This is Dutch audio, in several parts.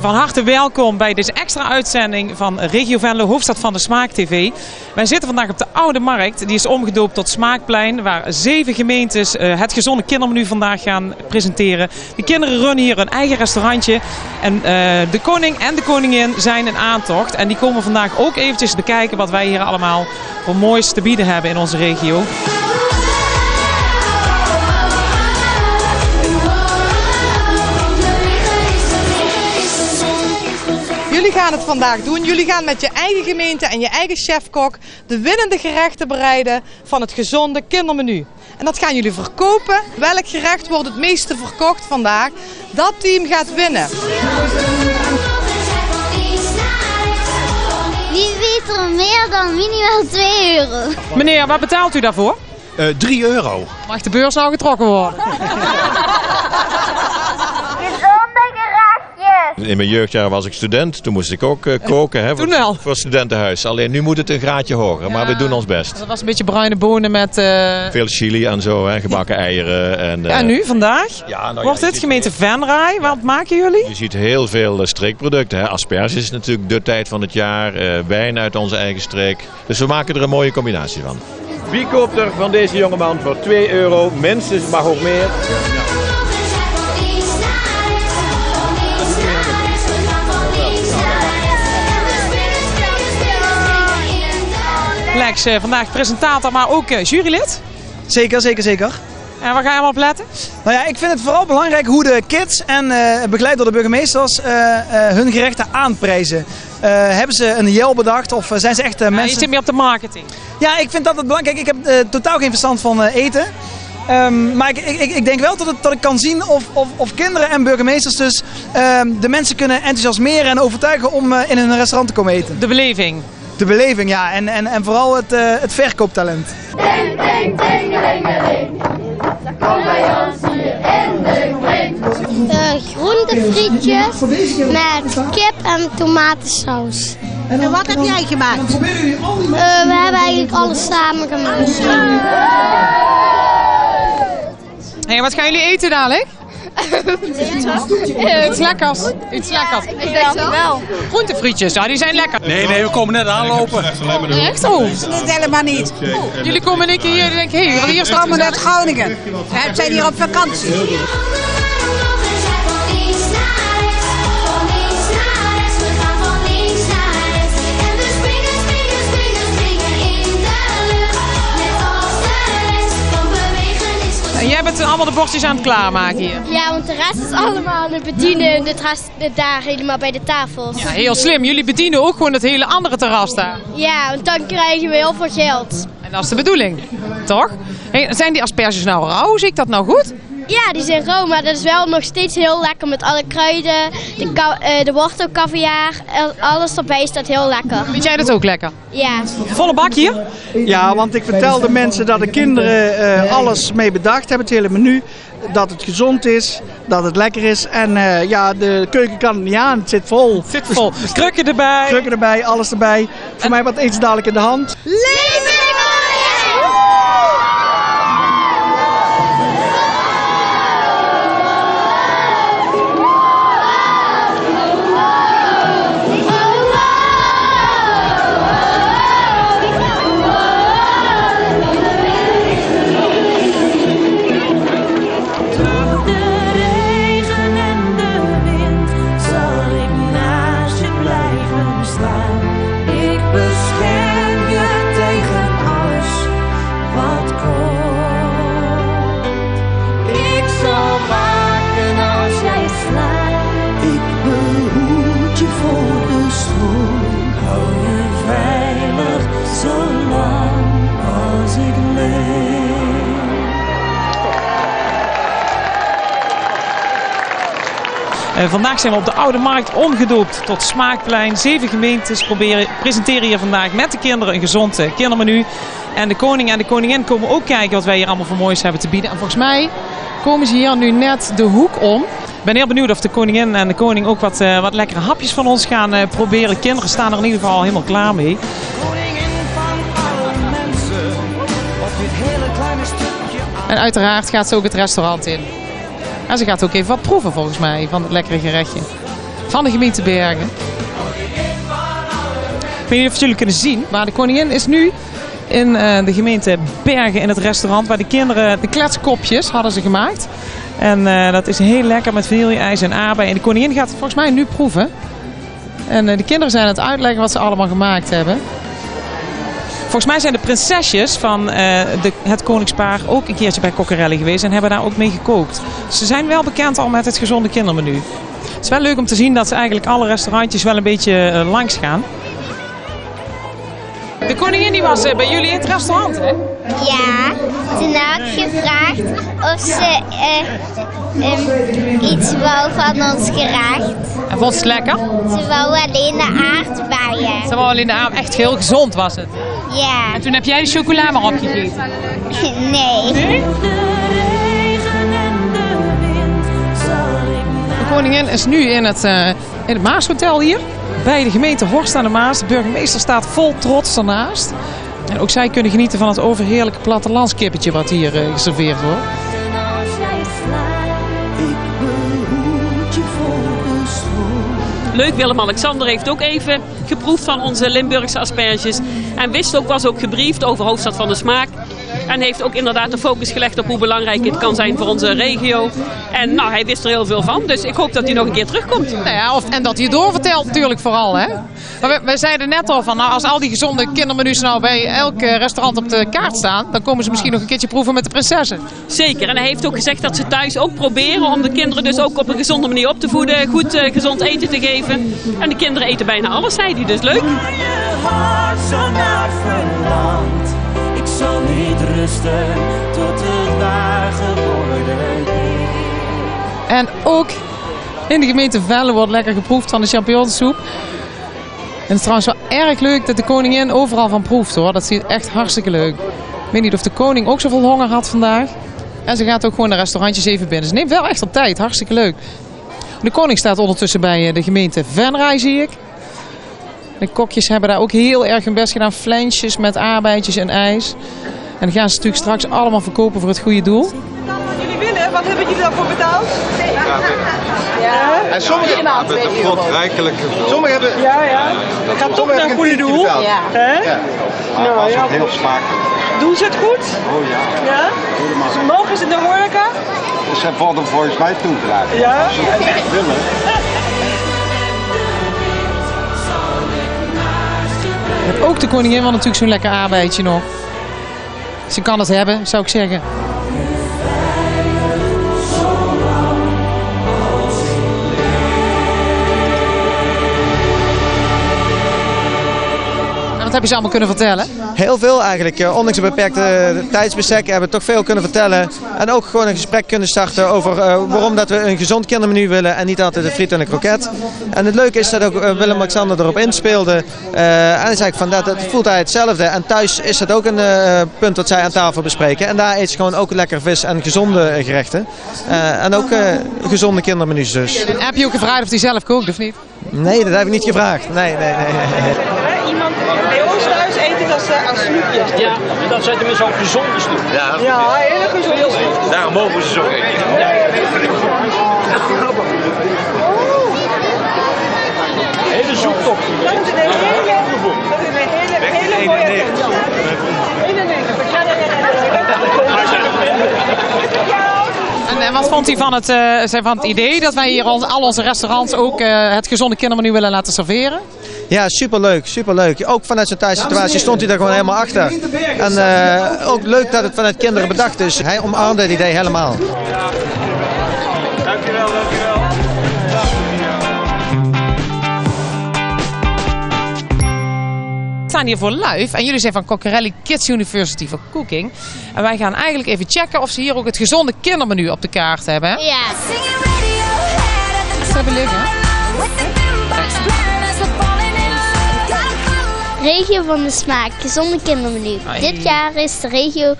Van harte welkom bij deze extra uitzending van Regio Venlo, Hoofdstad van de Smaak TV. Wij zitten vandaag op de Oude Markt. Die is omgedoopt tot Smaakplein, waar 7 gemeentes het gezonde kindermenu vandaag gaan presenteren. De kinderen runnen hier een eigen restaurantje. En de koning en de koningin zijn in aantocht. En die komen vandaag ook eventjes bekijken wat wij hier allemaal voor moois te bieden hebben in onze regio. Jullie gaan het vandaag doen. Jullie gaan met je eigen gemeente en je eigen chefkok de winnende gerechten bereiden van het gezonde kindermenu. En dat gaan jullie verkopen. Welk gerecht wordt het meeste verkocht vandaag? Dat team gaat winnen. Wie weet er meer dan minimaal 2 euro? Meneer, wat betaalt u daarvoor? 3 euro. Mag de beurs nou getrokken worden? In mijn jeugdjaren was ik student, toen moest ik ook koken hè, voor het studentenhuis. Alleen nu moet het een graadje hoger, ja, maar we doen ons best. Dat was een beetje bruine bonen met... Veel chili en zo, hè, gebakken eieren. En nu, vandaag? Ja, nou wordt dit gemeente Venray? Wat maken jullie? Je ziet heel veel streekproducten. Hè. Asperges is natuurlijk de tijd van het jaar, wijn uit onze eigen streek. Dus we maken er een mooie combinatie van. Wie koopt er van deze jongeman voor 2 euro? Minstens, mag ook meer. Lex, vandaag presentator, maar ook jurylid? Zeker. En waar ga je allemaal op letten? Nou ja, ik vind het vooral belangrijk hoe de kids en begeleid door de burgemeesters hun gerechten aanprijzen. Hebben ze een Yel bedacht of zijn ze echt mensen... Je zit meer op de marketing. Ja, ik vind dat het belangrijk. Ik heb totaal geen verstand van eten. Maar ik denk wel dat ik kan zien of kinderen en burgemeesters dus de mensen kunnen enthousiasmeren en overtuigen om in hun restaurant te komen eten. De beleving. De beleving, ja. En vooral het verkooptalent. Ding, ding, dingelingeling. Kom bij ons hier in de kring. Groentefrietjes met kip en tomatensaus. En wat heb jij gemaakt? We hebben eigenlijk alles samen gemaakt. Hey, wat gaan jullie eten dadelijk? Iets lekkers. Iets lekkers. Ik denk het wel. Groentefrietjes, ja, die zijn lekker. Nee, we komen net aanlopen. Echt zo? Dat helemaal niet. Jullie komen een keer hier en denken, hé, hier Hier staat komen uit Groningen. We zijn hier op vakantie. En jij bent allemaal de bordjes aan het klaarmaken hier. Ja, want de rest is allemaal de bedienen de rest daar helemaal bij de tafels. Ja, heel slim. Jullie bedienen ook gewoon het hele andere terras daar. Ja, want dan krijgen we heel veel geld. En dat is de bedoeling, toch? Hey, zijn die asperges nou rauw? Zie ik dat nou goed? Ja, die zijn rauw, maar dat is wel nog steeds heel lekker met alle kruiden, de wortel, caviar, alles erbij is dat heel lekker. Vind jij dat ook lekker? Ja. Volle bak hier? Ja, want ik vertelde mensen dat de kinderen alles mee bedacht hebben, het hele menu. Dat het gezond is, dat het lekker is. En ja, de keuken kan het niet aan, het zit vol. Het zit vol. Krukken erbij. Krukken erbij, alles erbij. Voor mij wat iets dadelijk in de hand. Leven! Vandaag zijn we op de Oude Markt omgedoopt tot Smaakplein. 7 gemeentes presenteren hier vandaag met de kinderen een gezond kindermenu. En de koning en de koningin komen ook kijken wat wij hier allemaal voor moois hebben te bieden. En volgens mij komen ze hier nu net de hoek om. Ik ben heel benieuwd of de koningin en de koning ook wat lekkere hapjes van ons gaan proberen. De kinderen staan er in ieder geval helemaal klaar mee. En uiteraard gaat ze ook het restaurant in. En ze gaat ook even wat proeven volgens mij van het lekkere gerechtje. van de gemeente Bergen. Ik weet niet of jullie kunnen zien, maar de koningin is nu in de gemeente Bergen in het restaurant waar de kinderen de kletskopjes hadden ze gemaakt. En dat is heel lekker met vanille-ijs en aardbei. En de koningin gaat het volgens mij nu proeven. En de kinderen zijn aan het uitleggen wat ze allemaal gemaakt hebben. Volgens mij zijn de prinsesjes van het koningspaar ook een keertje bij Coccarelli geweest en hebben daar ook mee gekookt. Ze zijn wel bekend al met het gezonde kindermenu. Het is wel leuk om te zien dat ze eigenlijk alle restaurantjes wel een beetje langs gaan. De koningin die was bij jullie in het restaurant, hè? Ja, toen had ik gevraagd of ze iets wou van ons gerecht. En vond ze het lekker? Ze wou alleen de aardbeien. Ze wou alleen de aard, echt heel gezond was het. Ja. En toen heb jij de chocola maar opgegeten? Nee. De koningin is nu in het Maashotel hier. Bij de gemeente Horst aan de Maas. De burgemeester staat vol trots ernaast. En ook zij kunnen genieten van het overheerlijke plattelandskippetje wat hier geserveerd wordt. Leuk, Willem-Alexander heeft ook even geproefd van onze Limburgse asperges. En was ook gebriefd over Hoofdstad van de Smaak. En heeft ook inderdaad de focus gelegd op hoe belangrijk het kan zijn voor onze regio. En nou, hij wist er heel veel van. Dus ik hoop dat hij nog een keer terugkomt. Nou ja, en dat hij het doorvertelt natuurlijk vooral. Hè? We zeiden net al van, nou, als al die gezonde kindermenu's nou bij elk restaurant op de kaart staan, dan komen ze misschien nog een keertje proeven met de prinsessen. Zeker. En hij heeft ook gezegd dat ze thuis ook proberen om de kinderen dus ook op een gezonde manier op te voeden. Goed gezond eten te geven. En de kinderen eten bijna alles, zei hij. Dus leuk. Ik zal niet rusten tot het waar geworden is. En ook in de gemeente Velle wordt lekker geproefd van de champignonsoep. En het is trouwens wel erg leuk dat de koningin overal van proeft, hoor. Dat is echt hartstikke leuk. Ik weet niet of de koning ook zoveel honger had vandaag. En ze gaat ook gewoon de restaurantjes even binnen. Ze neemt wel echt op tijd, hartstikke leuk. De koning staat ondertussen bij de gemeente Venray, zie ik. De kokjes hebben daar ook heel erg hun best gedaan. Flensjes met aardbeidjes en ijs. En dan gaan ze natuurlijk straks allemaal verkopen voor het goede doel. Wat jullie willen, wat hebben jullie daarvoor betaald? Ja. En sommigen hebben het vond rijkelijk gevuld. Sommigen hebben... Ja. Dat gaat toch naar het goede doel. Ja. Ja. Maar was het heel smakelijk. Doen ze het goed? Oh ja. Ja? Ze mogen ze in de horeca? Dus ze worden volgens mij toegelaten. Ja. Als ze het echt willen. Ook de koningin wil natuurlijk zo'n lekker aardbeidje nog. Ze kan het hebben, zou ik zeggen. Wat heb je ze allemaal kunnen vertellen? Heel veel eigenlijk. Ondanks een beperkte tijdsbestek hebben we toch veel kunnen vertellen. En ook gewoon een gesprek kunnen starten over waarom dat we een gezond kindermenu willen en niet altijd een friet en een kroket. En het leuke is dat ook Willem-Alexander erop inspeelde. En hij zei van dat voelt hij hetzelfde. En thuis is dat ook een punt dat zij aan tafel bespreken. En daar eet ze gewoon ook lekker vis en gezonde gerechten. En ook gezonde kindermenu's dus. En heb je ook gevraagd of hij zelf kookt of niet? Nee, dat heb ik niet gevraagd. Nee. Iemand bij ons thuis eten dat als snoepjes. Ja, en dan zetten we zo'n gezonde snoep. Ja, hele gezonde snoep. Daarom mogen ze zo eten. Hele zoektop. Dat is een hele mooie attentie. En wat vond hij van het idee dat wij hier al onze restaurants ook het gezonde kindermenu willen laten serveren? Ja, superleuk. Ook vanuit zijn thuissituatie stond hij daar gewoon helemaal achter. En ook leuk dat het vanuit kinderen bedacht is. Hij omarmde het idee helemaal. Dankjewel. We staan hier voor live en jullie zijn van Coccarelli Kids University for Cooking. En wij gaan eigenlijk even checken of ze hier ook het gezonde kindermenu op de kaart hebben. Hè? Ja. Ze hebben liggen. Regio van de Smaak, gezonde kindermenu. Ai. Dit jaar is de regio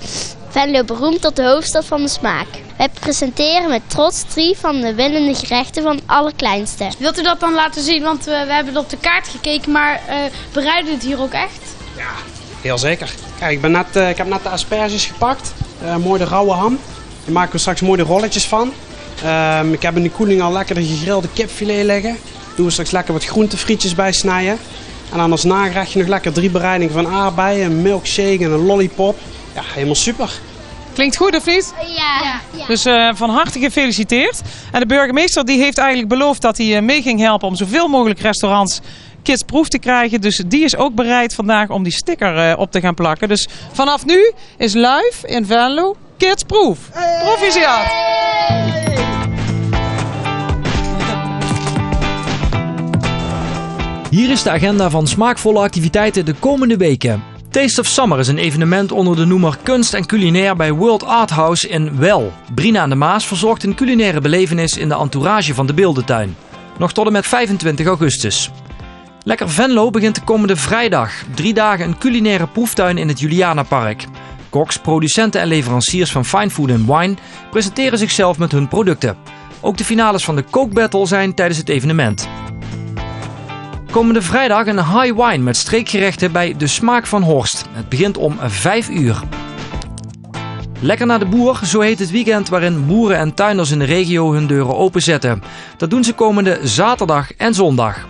Venlo beroemd tot de hoofdstad van de smaak. Wij presenteren met trots 3 van de winnende gerechten van allerkleinste. Wilt u dat dan laten zien? Want we hebben op de kaart gekeken, maar bereiden het hier ook echt? Ja, heel zeker. Kijk, ik heb net de asperges gepakt. Mooi de rauwe ham. Daar maken we straks mooi de rolletjes van. Ik heb in de koeling al lekker de gegrilde kipfilet liggen. Doen we straks lekker wat groentefrietjes bij snijden. En dan als nagerechtje nog lekker 3 bereidingen van aardbeien, een milkshake en een lollipop. Ja, helemaal super. Klinkt goed of niet? Ja. Dus van harte gefeliciteerd. En de burgemeester die heeft eigenlijk beloofd dat hij mee ging helpen om zoveel mogelijk restaurants kidsproof te krijgen. Dus die is ook bereid vandaag om die sticker op te gaan plakken. Dus vanaf nu is live in Venlo kidsproof. Proficiat! Hier is de agenda van smaakvolle activiteiten de komende weken. Taste of Summer is een evenement onder de noemer Kunst en Culinair bij World Art House in Well. Brina aan de Maas verzorgt een culinaire belevenis in de entourage van de Beeldentuin. Nog tot en met 25 augustus. Lekker Venlo begint de komende vrijdag. 3 dagen een culinaire proeftuin in het Julianapark. Koks, producenten en leveranciers van fine food en wine presenteren zichzelf met hun producten. Ook de finales van de Coke Battle zijn tijdens het evenement. Komende vrijdag een high wine met streekgerechten bij De Smaak van Horst. Het begint om 5 uur. Lekker naar de boer, zo heet het weekend waarin boeren en tuinders in de regio hun deuren openzetten. Dat doen ze komende zaterdag en zondag.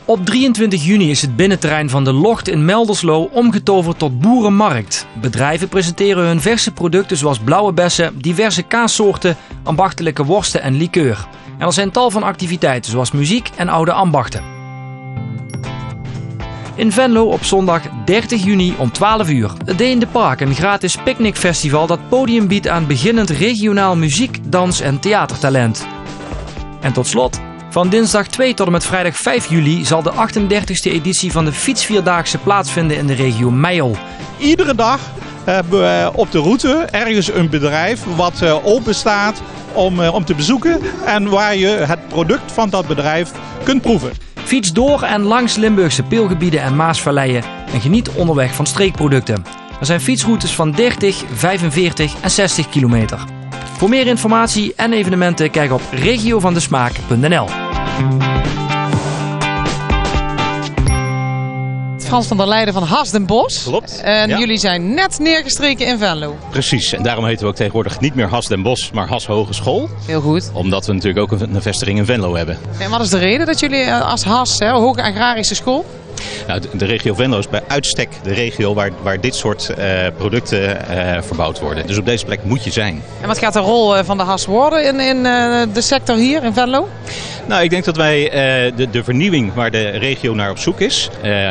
Op 23 juni is het binnenterrein van de Locht in Melderslo omgetoverd tot boerenmarkt. Bedrijven presenteren hun verse producten zoals blauwe bessen, diverse kaassoorten, ambachtelijke worsten en likeur. En er zijn tal van activiteiten zoals muziek en oude ambachten. In Venlo op zondag 30 juni om 12 uur. Het Day in the Park, een gratis picknickfestival dat podium biedt aan beginnend regionaal muziek, dans en theatertalent. En tot slot, van dinsdag 2 tot en met vrijdag 5 juli zal de 38e editie van de Fietsvierdaagse plaatsvinden in de regio Meijel. Iedere dag hebben we op de route ergens een bedrijf wat open staat om te bezoeken en waar je het product van dat bedrijf kunt proeven. Fiets door en langs Limburgse peelgebieden en Maasvalleien en geniet onderweg van streekproducten. Er zijn fietsroutes van 30, 45 en 60 kilometer. Voor meer informatie en evenementen kijk op regiovandesmaak.nl. Frans van der Leijden van Has den Bosch. Klopt. En ja. jullie zijn net neergestreken in Venlo. Precies, en daarom heten we ook tegenwoordig niet meer Has den Bosch, maar Has Hogeschool. Heel goed. Omdat we natuurlijk ook een vestiging in Venlo hebben. En wat is de reden dat jullie als Has, Hoge Agrarische School? Nou, de regio Venlo is bij uitstek de regio waar dit soort producten verbouwd worden. Dus op deze plek moet je zijn. En wat gaat de rol van de Has worden in de sector hier in Venlo? Nou, ik denk dat wij de vernieuwing waar de regio naar op zoek is,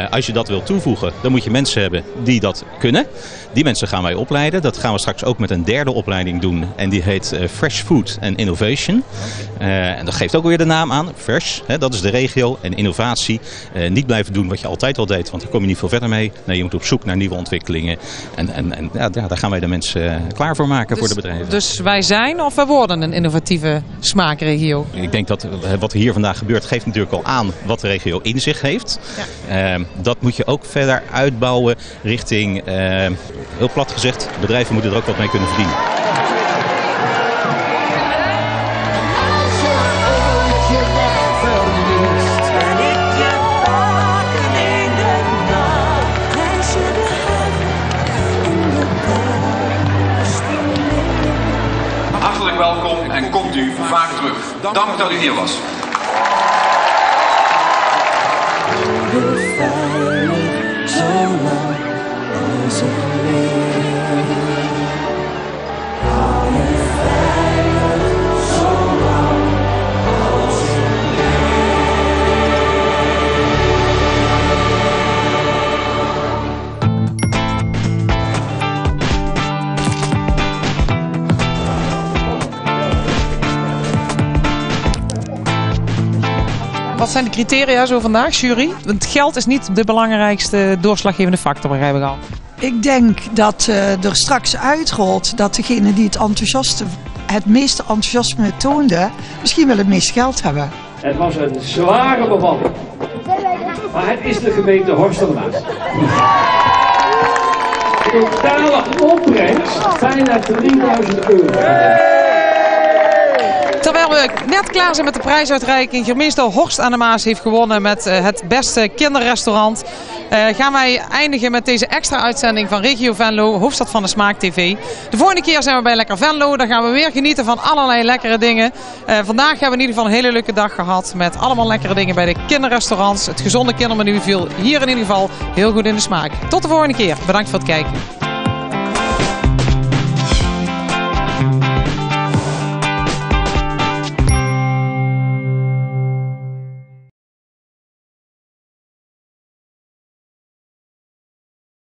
als je dat wil toevoegen, dan moet je mensen hebben die dat kunnen. Die mensen gaan wij opleiden. Dat gaan we straks ook met een derde opleiding doen. En die heet Fresh Food and Innovation. En dat geeft ook weer de naam aan. Fresh, dat is de regio. En innovatie. Niet blijven doen wat je altijd al deed, want daar kom je niet veel verder mee. Nee, je moet op zoek naar nieuwe ontwikkelingen. En ja, daar gaan wij de mensen klaar voor maken voor de bedrijven. Dus wij zijn of we worden een innovatieve smaakregio? Ik denk dat wat er hier vandaag gebeurt geeft natuurlijk al aan wat de regio in zich heeft. Ja. Dat moet je ook verder uitbouwen richting, heel plat gezegd, bedrijven moeten er ook wat mee kunnen verdienen. Hartelijk welkom en komt u vaak terug. Dank dat u hier was. Wat zijn de criteria zo vandaag, jury? Want geld is niet de belangrijkste doorslaggevende factor, begrijp ik al. Ik denk dat er straks uitrolt dat degene die het meeste enthousiasme toonde, misschien wel het meeste geld hebben. Het was een zware bevalling. Maar het is de gemeente Horst aan de Maas. Totale opbrengst bijna €3.000. Terwijl we net klaar zijn met de prijsuitreiking, gemeente Horst aan de Maas heeft gewonnen met het beste kinderrestaurant. gaan wij eindigen met deze extra uitzending van Regio Venlo, Hoofdstad van de Smaak TV. De volgende keer zijn we bij Lekker Venlo. Dan gaan we weer genieten van allerlei lekkere dingen. Vandaag hebben we in ieder geval een hele leuke dag gehad met allemaal lekkere dingen bij de kinderrestaurants. Het gezonde kindermenu viel hier in ieder geval heel goed in de smaak. Tot de volgende keer. Bedankt voor het kijken.